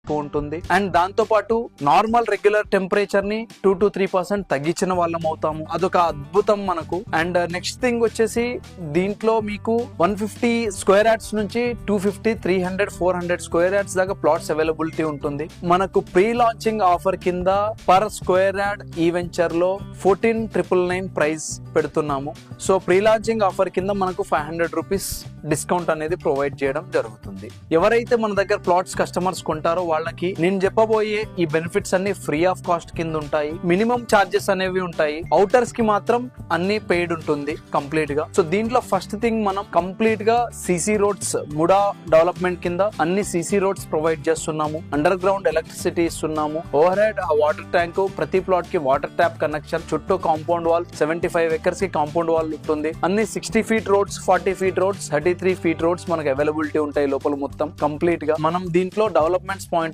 ఎక్కువ ఉంటుంది. అండ్ దాంతో పాటు నార్మల్ రెగ్యులర్ టెంపరేచర్ ని 2 to 3% తగ్గించిన వాళ్ళం అవుతాము. అదొక అద్భుతం మనకు. అండ్ నెక్స్ట్ థింగ్ వచ్చేసి దీంట్లో మీకు 150 స్క్వేర్ యార్డ్స్ నుంచి 250, 300, 400 స్క్వేర్ యార్డ్స్ దాకా ప్లాట్స్ అవైలబిలిటీ ఉంటుంది. మనకు ప్రీ లాంచింగ్ ఆఫర్ కింద పర్ స్క్వేర్ యార్డ్ ఈ వెంచర్ లో 14,999 ప్రైస్ పెడుతున్నాము. సో ప్రీ లాంచింగ్ ఆఫర్ కింద మనకు 500 రూపీస్ డిస్కౌంట్ అనేది ప్రొవైడ్ చేయడం జరుగుతుంది. ఎవరైతే మన దగ్గర ప్లాట్స్ కస్టమర్స్ కొంటారో వాళ్ళకి నేను చెప్పబోయే ఈ బెనిఫిట్స్ అన్ని ఫ్రీ ఆఫ్ కాస్ట్ కింద ఉంటాయి. మినిమం చార్జెస్ అనేవి ఉంటాయి. అవుటర్స్ కి మాత్రం అన్ని పెయిడ్ ఉంటుంది కంప్లీట్ గా. సో దీంట్లో ఫస్ట్ థింగ్ మనం కంప్లీట్ గా సిసి రోడ్స్ ముడా డెవలప్మెంట్ కింద అన్ని సిసి రోడ్స్ ప్రొవైడ్ చేస్తున్నాము. అండర్ గ్రౌండ్ ఎలక్ట్రిసిటీ ఇస్తున్నాము. ఓవర్ హెడ్ వాటర్ ట్యాంక్, ప్రతి ప్లాట్ కి వాటర్ ట్యాప్ కనెక్షన్, చుట్టూ కాంపౌండ్ వాల్, 75 ఎకర్స్ కి కాంపౌండ్ వాల్ ఉంటుంది. అన్ని 60 feet roads, 40 feet roads, 33 feet roads మనకు అవైలబిలిటీ ఉంటాయి లోపల మొత్తం కంప్లీట్ గా. మనం దీంట్లో డెవలప్మెంట్స్ పాయింట్